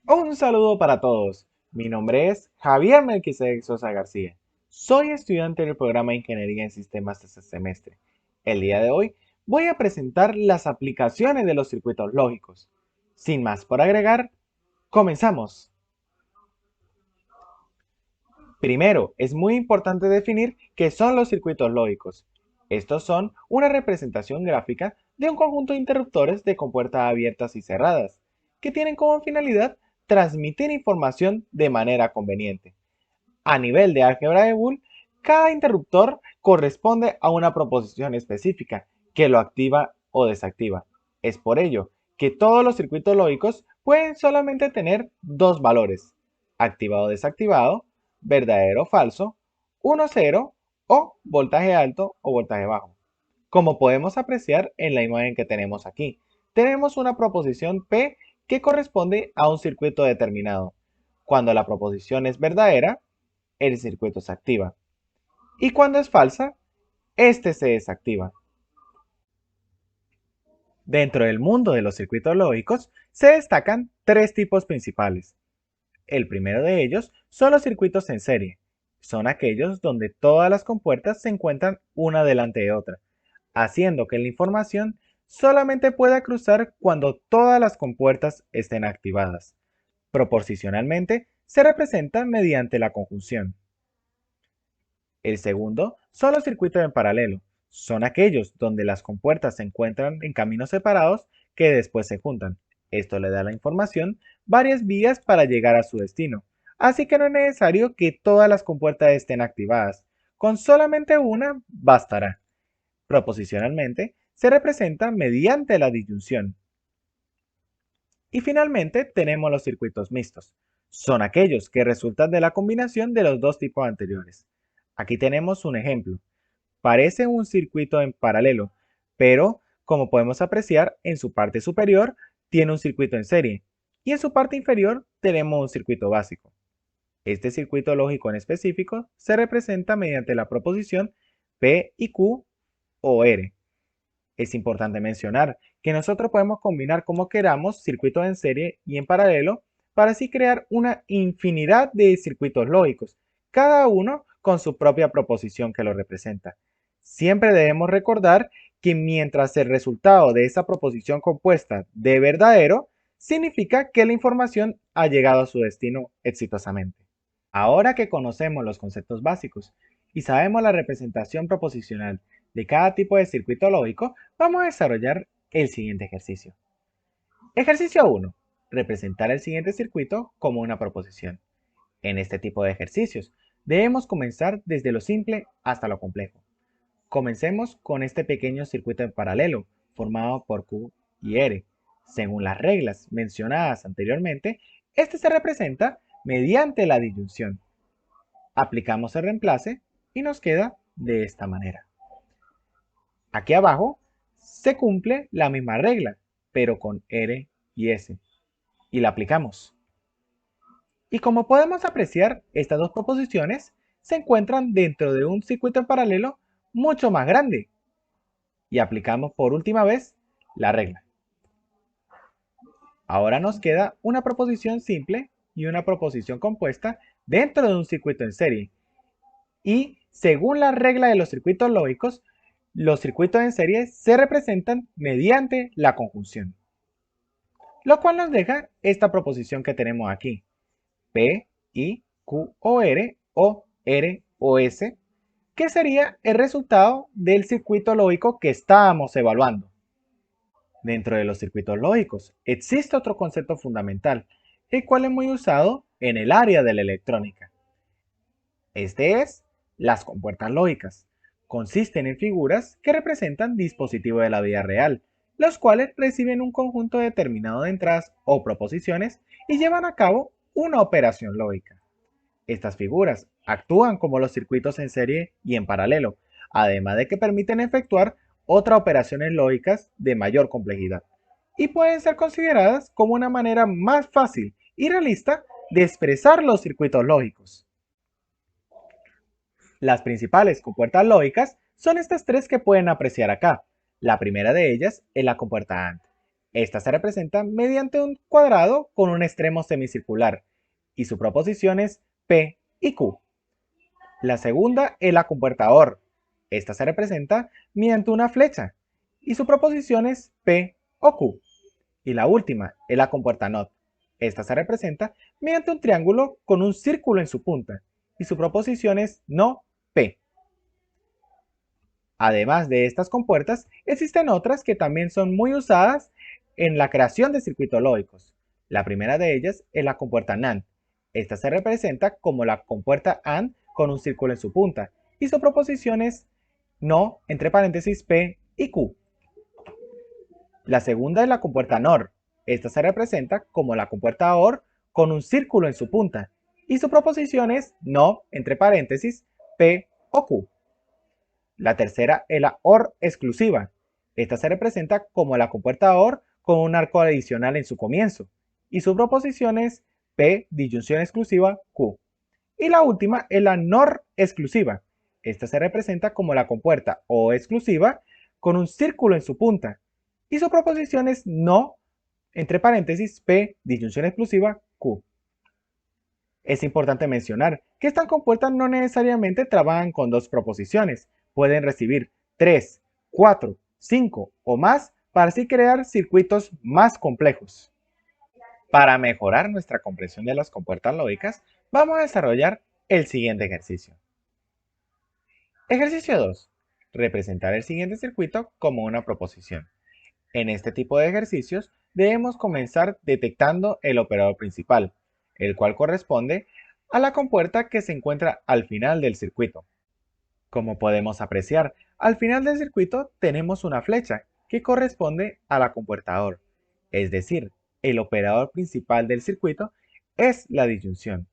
Un saludo para todos. Mi nombre es Javier Melquisedec Sosa García. Soy estudiante del programa de Ingeniería en Sistemas de este semestre. El día de hoy voy a presentar las aplicaciones de los circuitos lógicos. Sin más por agregar, comenzamos. Primero, es muy importante definir qué son los circuitos lógicos. Estos son una representación gráfica de un conjunto de interruptores de compuertas abiertas y cerradas, que tienen como finalidad transmitir información de manera conveniente. A nivel de álgebra de Boole, cada interruptor corresponde a una proposición específica que lo activa o desactiva. Es por ello que todos los circuitos lógicos pueden solamente tener dos valores, activado o desactivado, verdadero o falso, 1 0 o voltaje alto o voltaje bajo. Como podemos apreciar en la imagen que tenemos aquí, tenemos una proposición P que corresponde a un circuito determinado. Cuando la proposición es verdadera, el circuito se activa. Y cuando es falsa, este se desactiva. Dentro del mundo de los circuitos lógicos se destacan tres tipos principales. El primero de ellos son los circuitos en serie. Son aquellos donde todas las compuertas se encuentran una delante de otra, haciendo que la información solamente pueda cruzar cuando todas las compuertas estén activadas. Proporcionalmente, se representa mediante la conjunción. El segundo son los circuitos en paralelo. Son aquellos donde las compuertas se encuentran en caminos separados que después se juntan. Esto le da a la información varias vías para llegar a su destino. Así que no es necesario que todas las compuertas estén activadas. Con solamente una bastará. Proposicionalmente, se representa mediante la disyunción. Y finalmente tenemos los circuitos mixtos. Son aquellos que resultan de la combinación de los dos tipos anteriores. Aquí tenemos un ejemplo. Parece un circuito en paralelo, pero como podemos apreciar, en su parte superior tiene un circuito en serie y en su parte inferior tenemos un circuito básico. Este circuito lógico en específico se representa mediante la proposición P y Q o R. Es importante mencionar que nosotros podemos combinar como queramos circuitos en serie y en paralelo para así crear una infinidad de circuitos lógicos, cada uno con su propia proposición que lo representa. Siempre debemos recordar que mientras el resultado de esa proposición compuesta de verdadero, significa que la información ha llegado a su destino exitosamente. Ahora que conocemos los conceptos básicos y sabemos la representación proposicional de cada tipo de circuito lógico, vamos a desarrollar el siguiente ejercicio. Ejercicio 1. Representar el siguiente circuito como una proposición. En este tipo de ejercicios, debemos comenzar desde lo simple hasta lo complejo. Comencemos con este pequeño circuito en paralelo, formado por Q y R. Según las reglas mencionadas anteriormente, este se representa mediante la disyunción. Aplicamos el reemplace y nos queda de esta manera. Aquí abajo se cumple la misma regla, pero con R y S, y la aplicamos. Y como podemos apreciar, estas dos proposiciones se encuentran dentro de un circuito en paralelo mucho más grande, y aplicamos por última vez la regla. Ahora nos queda una proposición simple y una proposición compuesta dentro de un circuito en serie. Y según la regla de los circuitos lógicos, los circuitos en serie se representan mediante la conjunción. Lo cual nos deja esta proposición que tenemos aquí. P, I, Q o R o S, que sería el resultado del circuito lógico que estábamos evaluando. Dentro de los circuitos lógicos existe otro concepto fundamental, el cual es muy usado en el área de la electrónica. Este es las compuertas lógicas. Consisten en figuras que representan dispositivos de la vida real, los cuales reciben un conjunto determinado de entradas o proposiciones y llevan a cabo una operación lógica. Estas figuras actúan como los circuitos en serie y en paralelo, además de que permiten efectuar otras operaciones lógicas de mayor complejidad, y pueden ser consideradas como una manera más fácil y realista de expresar los circuitos lógicos. Las principales compuertas lógicas son estas tres que pueden apreciar acá. La primera de ellas es la compuerta AND. Esta se representa mediante un cuadrado con un extremo semicircular y su proposición es P y Q. La segunda es la compuerta OR. Esta se representa mediante una flecha y su proposición es P o Q. Y la última es la compuerta NOT. Esta se representa mediante un triángulo con un círculo en su punta y su proposición es NO P. Además de estas compuertas, existen otras que también son muy usadas en la creación de circuitos lógicos. La primera de ellas es la compuerta NAND. Esta se representa como la compuerta AND con un círculo en su punta y su proposición es NO entre paréntesis P y Q. La segunda es la compuerta NOR. Esta se representa como la compuerta OR con un círculo en su punta y su proposición es NO entre paréntesis P o Q. La tercera es la OR exclusiva. Esta se representa como la compuerta OR con un arco adicional en su comienzo y su proposición es P disyunción exclusiva Q. Y la última es la NOR exclusiva. Esta se representa como la compuerta O exclusiva con un círculo en su punta y su proposición es NO entre paréntesis P disyunción exclusiva Q. Es importante mencionar que estas compuertas no necesariamente trabajan con dos proposiciones, pueden recibir 3, 4, 5 o más para así crear circuitos más complejos. Para mejorar nuestra comprensión de las compuertas lógicas, vamos a desarrollar el siguiente ejercicio. Ejercicio 2. Representar el siguiente circuito como una proposición. En este tipo de ejercicios debemos comenzar detectando el operador principal, el cual corresponde a la compuerta que se encuentra al final del circuito. Como podemos apreciar, al final del circuito tenemos una flecha que corresponde a la compuerta OR, es decir, el operador principal del circuito es la disyunción.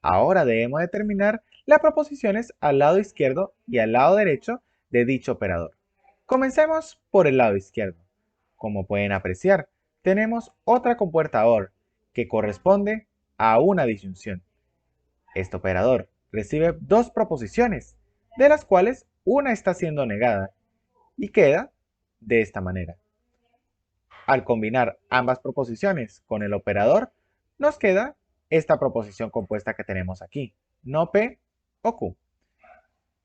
Ahora debemos determinar las proposiciones al lado izquierdo y al lado derecho de dicho operador. Comencemos por el lado izquierdo. Como pueden apreciar, tenemos otra compuerta OR que corresponde a una disyunción. Este operador recibe dos proposiciones, de las cuales una está siendo negada, y queda de esta manera. Al combinar ambas proposiciones con el operador, nos queda esta proposición compuesta que tenemos aquí, no P o Q.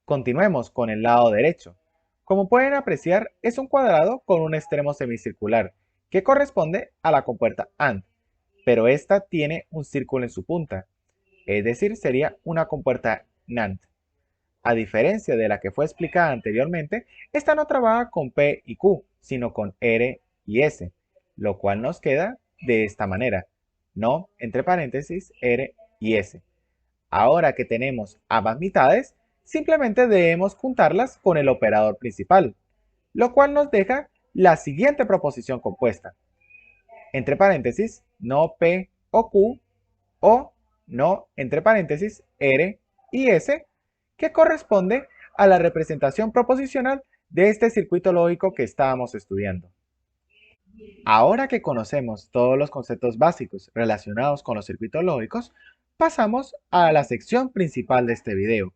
Continuemos con el lado derecho. Como pueden apreciar, es un cuadrado con un extremo semicircular, que corresponde a la compuerta AND, pero esta tiene un círculo en su punta, es decir, sería una compuerta NAND. A diferencia de la que fue explicada anteriormente, esta no trabaja con P y Q, sino con R y S, lo cual nos queda de esta manera, no entre paréntesis R y S. Ahora que tenemos ambas mitades, simplemente debemos juntarlas con el operador principal, lo cual nos deja la siguiente proposición compuesta, entre paréntesis no P o Q o no entre paréntesis R y S, que corresponde a la representación proposicional de este circuito lógico que estábamos estudiando. Ahora que conocemos todos los conceptos básicos relacionados con los circuitos lógicos, pasamos a la sección principal de este video,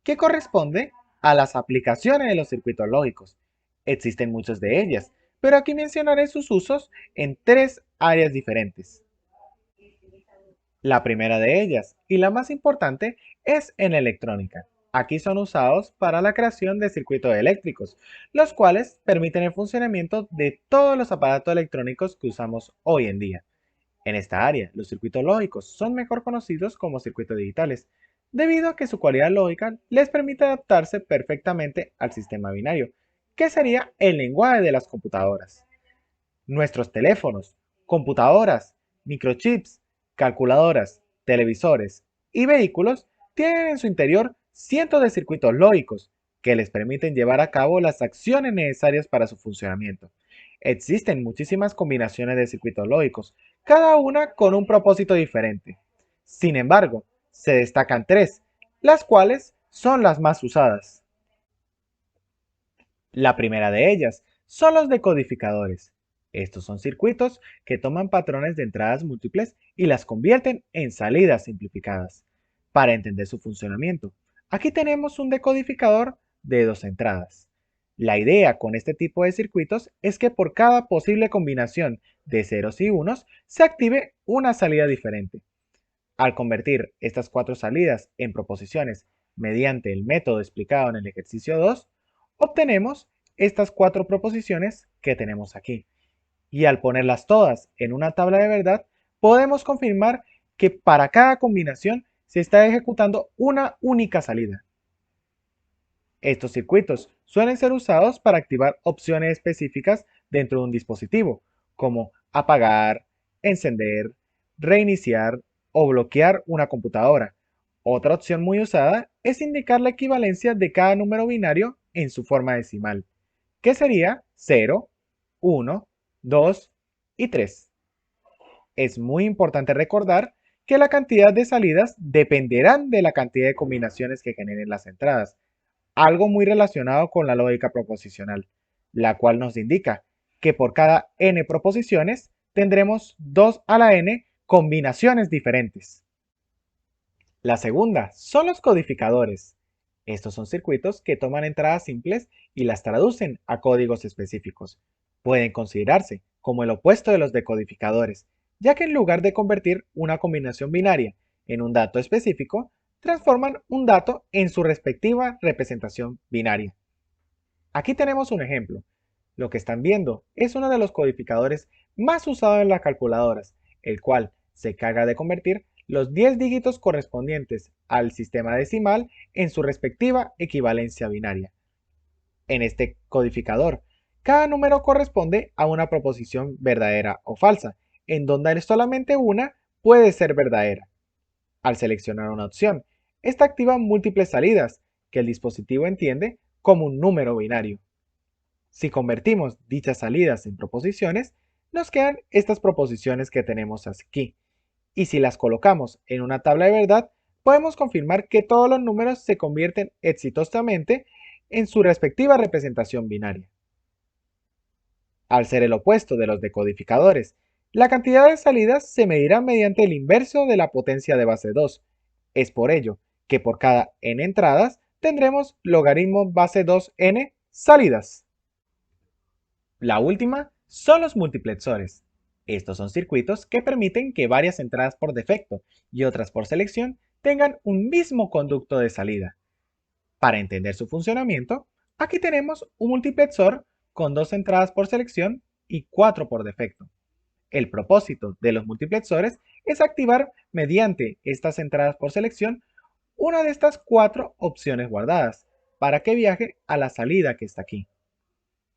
que corresponde a las aplicaciones de los circuitos lógicos. Existen muchas de ellas, pero aquí mencionaré sus usos en tres áreas diferentes. La primera de ellas, y la más importante, es en electrónica. Aquí son usados para la creación de circuitos eléctricos, los cuales permiten el funcionamiento de todos los aparatos electrónicos que usamos hoy en día. En esta área, los circuitos lógicos son mejor conocidos como circuitos digitales, debido a que su cualidad lógica les permite adaptarse perfectamente al sistema binario, que sería el lenguaje de las computadoras. Nuestros teléfonos, computadoras, microchips, calculadoras, televisores y vehículos tienen en su interior cientos de circuitos lógicos que les permiten llevar a cabo las acciones necesarias para su funcionamiento. Existen muchísimas combinaciones de circuitos lógicos, cada una con un propósito diferente. Sin embargo, se destacan tres, las cuales son las más usadas. La primera de ellas son los decodificadores. Estos son circuitos que toman patrones de entradas múltiples y las convierten en salidas simplificadas. Para entender su funcionamiento, aquí tenemos un decodificador de dos entradas. La idea con este tipo de circuitos es que por cada posible combinación de ceros y unos se active una salida diferente. Al convertir estas cuatro salidas en proposiciones mediante el método explicado en el ejercicio 2, obtenemos estas cuatro proposiciones que tenemos aquí. Y al ponerlas todas en una tabla de verdad, podemos confirmar que para cada combinación se está ejecutando una única salida. Estos circuitos suelen ser usados para activar opciones específicas dentro de un dispositivo, como apagar, encender, reiniciar o bloquear una computadora. Otra opción muy usada es indicar la equivalencia de cada número binario en su forma decimal, que sería 0, 1, 2 y 3. Es muy importante recordar que la cantidad de salidas dependerán de la cantidad de combinaciones que generen las entradas, algo muy relacionado con la lógica proposicional, la cual nos indica que por cada n proposiciones tendremos 2 a la n combinaciones diferentes. La segunda son los codificadores. Estos son circuitos que toman entradas simples y las traducen a códigos específicos. Pueden considerarse como el opuesto de los decodificadores, ya que en lugar de convertir una combinación binaria en un dato específico, transforman un dato en su respectiva representación binaria. Aquí tenemos un ejemplo. Lo que están viendo es uno de los codificadores más usados en las calculadoras, el cual se encarga de convertir los 10 dígitos correspondientes al sistema decimal en su respectiva equivalencia binaria. En este codificador, cada número corresponde a una proposición verdadera o falsa, en donde solamente una puede ser verdadera. Al seleccionar una opción, esta activa múltiples salidas, que el dispositivo entiende como un número binario. Si convertimos dichas salidas en proposiciones, nos quedan estas proposiciones que tenemos aquí. Y si las colocamos en una tabla de verdad, podemos confirmar que todos los números se convierten exitosamente en su respectiva representación binaria. Al ser el opuesto de los decodificadores, la cantidad de salidas se medirá mediante el inverso de la potencia de base 2. Es por ello que por cada n entradas tendremos logaritmo base 2n salidas. La última son los multiplexores. Estos son circuitos que permiten que varias entradas por defecto y otras por selección tengan un mismo conducto de salida. Para entender su funcionamiento, aquí tenemos un multiplexor con 2 entradas por selección y 4 por defecto. El propósito de los multiplexores es activar mediante estas entradas por selección una de estas 4 opciones guardadas para que viaje a la salida que está aquí.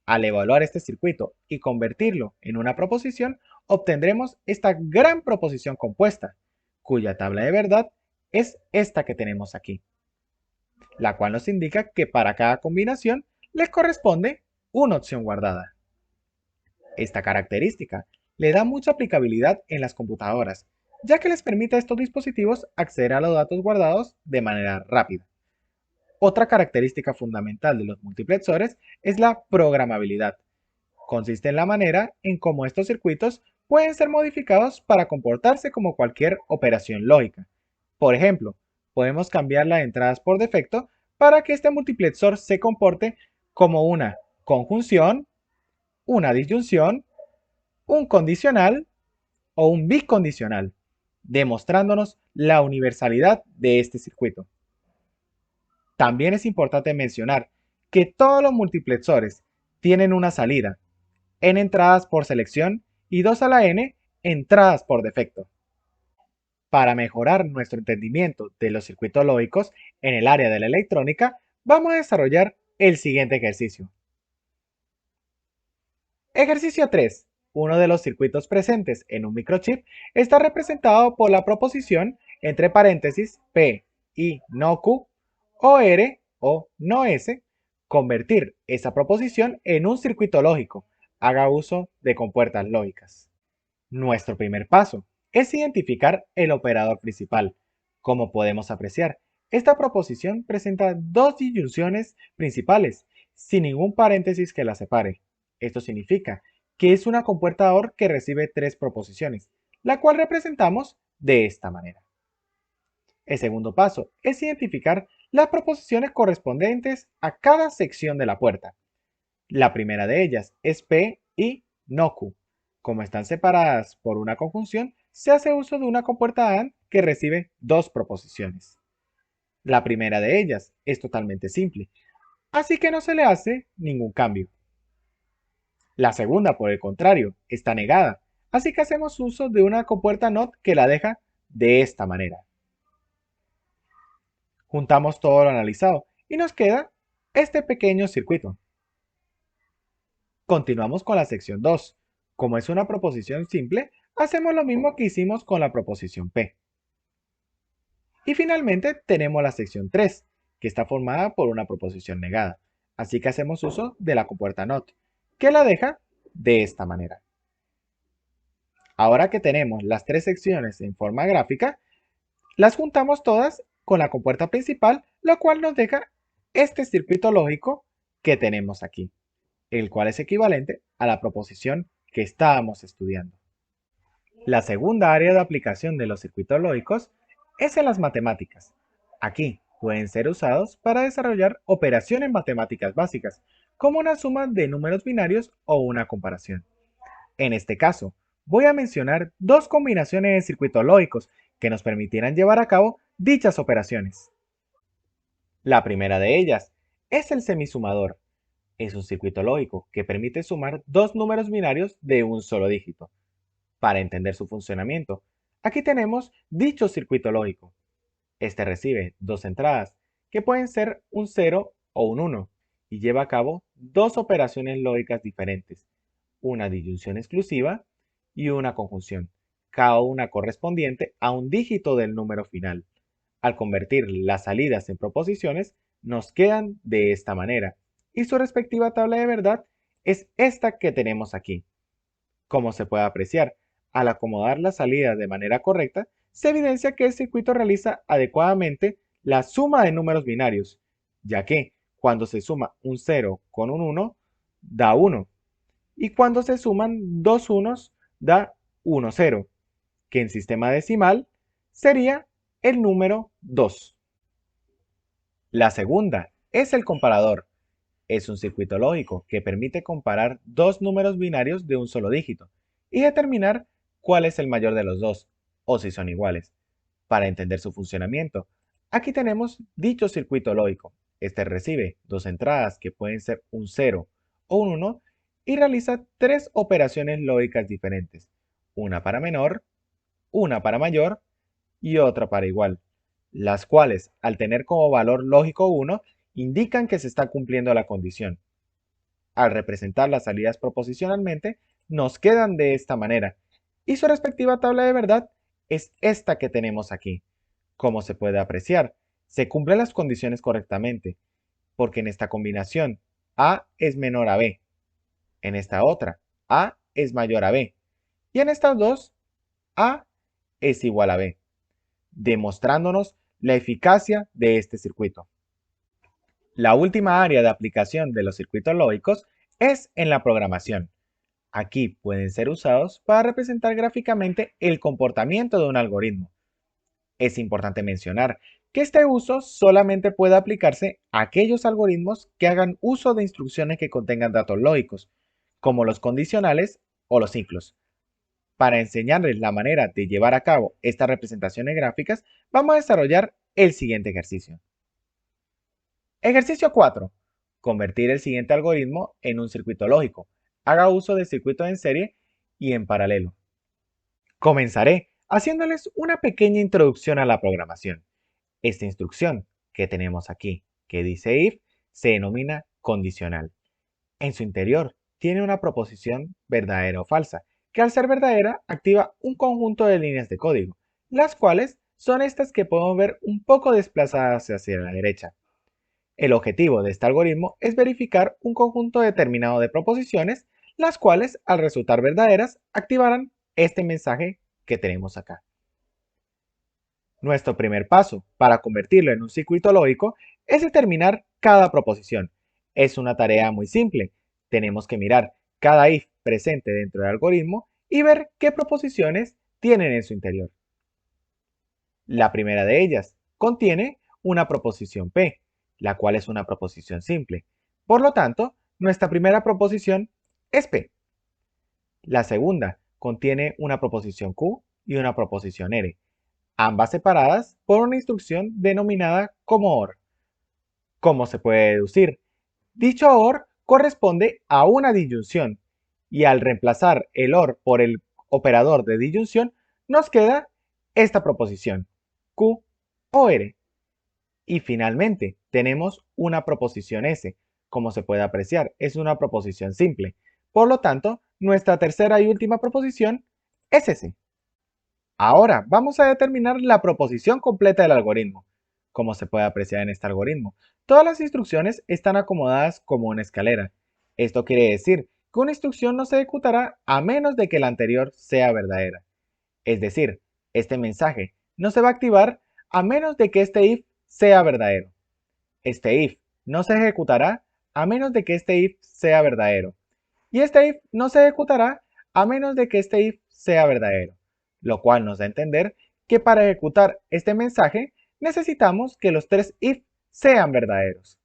Al evaluar este circuito y convertirlo en una proposición, obtendremos esta gran proposición compuesta, cuya tabla de verdad es esta que tenemos aquí, la cual nos indica que para cada combinación les corresponde una opción guardada. Esta característica le da mucha aplicabilidad en las computadoras, ya que les permite a estos dispositivos acceder a los datos guardados de manera rápida. Otra característica fundamental de los multiplexores es la programabilidad. Consiste en la manera en cómo estos circuitos pueden ser modificados para comportarse como cualquier operación lógica. Por ejemplo, podemos cambiar las entradas por defecto para que este multiplexor se comporte como una conjunción, una disyunción, un condicional o un bicondicional, demostrándonos la universalidad de este circuito. También es importante mencionar que todos los multiplexores tienen una salida, n entradas por selección y 2 a la n entradas por defecto. Para mejorar nuestro entendimiento de los circuitos lógicos en el área de la electrónica, vamos a desarrollar el siguiente ejercicio. Ejercicio 3. Uno de los circuitos presentes en un microchip está representado por la proposición entre paréntesis P y no Q o R o no S. Convertir esa proposición en un circuito lógico. Haga uso de compuertas lógicas. Nuestro primer paso es identificar el operador principal. Como podemos apreciar, esta proposición presenta dos disyunciones principales, sin ningún paréntesis que la separe. Esto significa que es una compuerta OR que recibe tres proposiciones, la cual representamos de esta manera. El segundo paso es identificar las proposiciones correspondientes a cada sección de la puerta. La primera de ellas es P y no Q. Como están separadas por una conjunción, se hace uso de una compuerta AND que recibe dos proposiciones. La primera de ellas es totalmente simple, así que no se le hace ningún cambio. La segunda, por el contrario, está negada, así que hacemos uso de una compuerta NOT que la deja de esta manera. Juntamos todo lo analizado y nos queda este pequeño circuito. Continuamos con la sección 2. Como es una proposición simple, hacemos lo mismo que hicimos con la proposición P. Y finalmente tenemos la sección 3, que está formada por una proposición negada. Así que hacemos uso de la compuerta NOT, que la deja de esta manera. Ahora que tenemos las tres secciones en forma gráfica, las juntamos todas con la compuerta principal, lo cual nos deja este circuito lógico que tenemos aquí, el cual es equivalente a la proposición que estábamos estudiando. La segunda área de aplicación de los circuitos lógicos es en las matemáticas. Aquí pueden ser usados para desarrollar operaciones matemáticas básicas, como una suma de números binarios o una comparación. En este caso, voy a mencionar dos combinaciones de circuitos lógicos que nos permitirán llevar a cabo dichas operaciones. La primera de ellas es el semisumador. Es un circuito lógico que permite sumar dos números binarios de un solo dígito. Para entender su funcionamiento, aquí tenemos dicho circuito lógico. Este recibe dos entradas, que pueden ser un 0 o un 1, y lleva a cabo dos operaciones lógicas diferentes, una disyunción exclusiva y una conjunción, cada una correspondiente a un dígito del número final. Al convertir las salidas en proposiciones, nos quedan de esta manera, y su respectiva tabla de verdad es esta que tenemos aquí. Como se puede apreciar, al acomodar las salidas de manera correcta, se evidencia que el circuito realiza adecuadamente la suma de números binarios, ya que cuando se suma un 0 con un 1, da 1, y cuando se suman dos unos, da 1, 0, que en sistema decimal sería el número 2. La segunda es el comparador. Es un circuito lógico que permite comparar dos números binarios de un solo dígito y determinar cuál es el mayor de los dos, o si son iguales. Para entender su funcionamiento, aquí tenemos dicho circuito lógico. Este recibe dos entradas que pueden ser un 0 o un 1 y realiza tres operaciones lógicas diferentes, una para menor, una para mayor y otra para igual, las cuales, al tener como valor lógico 1, indican que se está cumpliendo la condición. Al representar las salidas proposicionalmente, nos quedan de esta manera, y su respectiva tabla de verdad es esta que tenemos aquí. Como se puede apreciar, se cumplen las condiciones correctamente, porque en esta combinación A es menor a B, en esta otra A es mayor a B, y en estas dos A es igual a B, demostrándonos la eficacia de este circuito. La última área de aplicación de los circuitos lógicos es en la programación. Aquí pueden ser usados para representar gráficamente el comportamiento de un algoritmo. Es importante mencionar que este uso solamente puede aplicarse a aquellos algoritmos que hagan uso de instrucciones que contengan datos lógicos, como los condicionales o los ciclos. Para enseñarles la manera de llevar a cabo estas representaciones gráficas, vamos a desarrollar el siguiente ejercicio. Ejercicio 4. Convertir el siguiente algoritmo en un circuito lógico. Haga uso de circuitos en serie y en paralelo. Comenzaré haciéndoles una pequeña introducción a la programación. Esta instrucción que tenemos aquí, que dice if, se denomina condicional. En su interior tiene una proposición verdadera o falsa, que al ser verdadera activa un conjunto de líneas de código, las cuales son estas que podemos ver un poco desplazadas hacia la derecha. El objetivo de este algoritmo es verificar un conjunto determinado de proposiciones, las cuales, al resultar verdaderas, activarán este mensaje que tenemos acá. Nuestro primer paso para convertirlo en un circuito lógico es determinar cada proposición. Es una tarea muy simple. Tenemos que mirar cada if presente dentro del algoritmo y ver qué proposiciones tienen en su interior. La primera de ellas contiene una proposición P, la cual es una proposición simple. Por lo tanto, nuestra primera proposición es P. La segunda contiene una proposición Q y una proposición R, ambas separadas por una instrucción denominada como OR. ¿Cómo se puede deducir? Dicho OR corresponde a una disyunción y al reemplazar el OR por el operador de disyunción nos queda esta proposición, Q o R. Y finalmente tenemos una proposición S. Como se puede apreciar, es una proposición simple. Por lo tanto, nuestra tercera y última proposición es S. Ahora vamos a determinar la proposición completa del algoritmo. Como se puede apreciar en este algoritmo, todas las instrucciones están acomodadas como una escalera. Esto quiere decir que una instrucción no se ejecutará a menos de que la anterior sea verdadera. Es decir, este mensaje no se va a activar a menos de que este if sea verdadero. Este if no se ejecutará a menos de que este if sea verdadero. Y este if no se ejecutará a menos de que este if sea verdadero, lo cual nos da a entender que para ejecutar este mensaje necesitamos que los tres if sean verdaderos.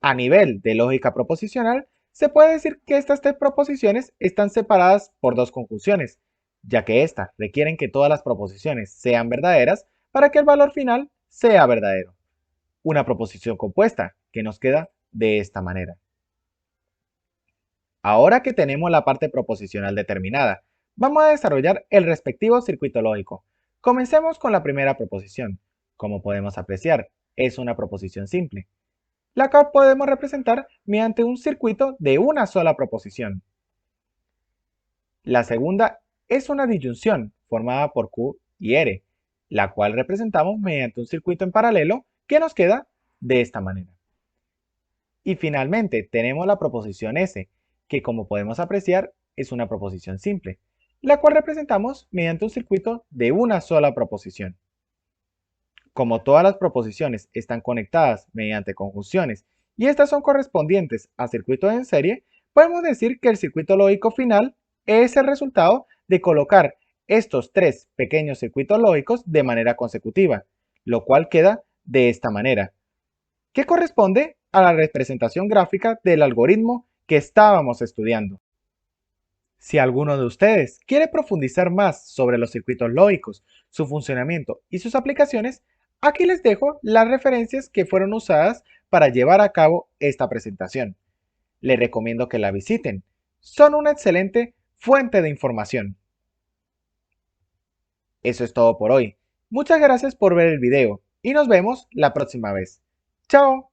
A nivel de lógica proposicional, se puede decir que estas tres proposiciones están separadas por dos conjunciones, ya que éstas requieren que todas las proposiciones sean verdaderas para que el valor final sea verdadero. Una proposición compuesta que nos queda de esta manera. Ahora que tenemos la parte proposicional determinada, vamos a desarrollar el respectivo circuito lógico. Comencemos con la primera proposición. Como podemos apreciar, es una proposición simple, la cual podemos representar mediante un circuito de una sola proposición. La segunda es una disyunción formada por Q y R, la cual representamos mediante un circuito en paralelo que nos queda de esta manera. Y finalmente tenemos la proposición S, que como podemos apreciar es una proposición simple, la cual representamos mediante un circuito de una sola proposición. Como todas las proposiciones están conectadas mediante conjunciones y estas son correspondientes a circuitos en serie, podemos decir que el circuito lógico final es el resultado de colocar estos tres pequeños circuitos lógicos de manera consecutiva, lo cual queda de esta manera, que corresponde a la representación gráfica del algoritmo que estábamos estudiando. Si alguno de ustedes quiere profundizar más sobre los circuitos lógicos, su funcionamiento y sus aplicaciones, aquí les dejo las referencias que fueron usadas para llevar a cabo esta presentación. Les recomiendo que la visiten. Son una excelente fuente de información. Eso es todo por hoy. Muchas gracias por ver el video y nos vemos la próxima vez. ¡Chao!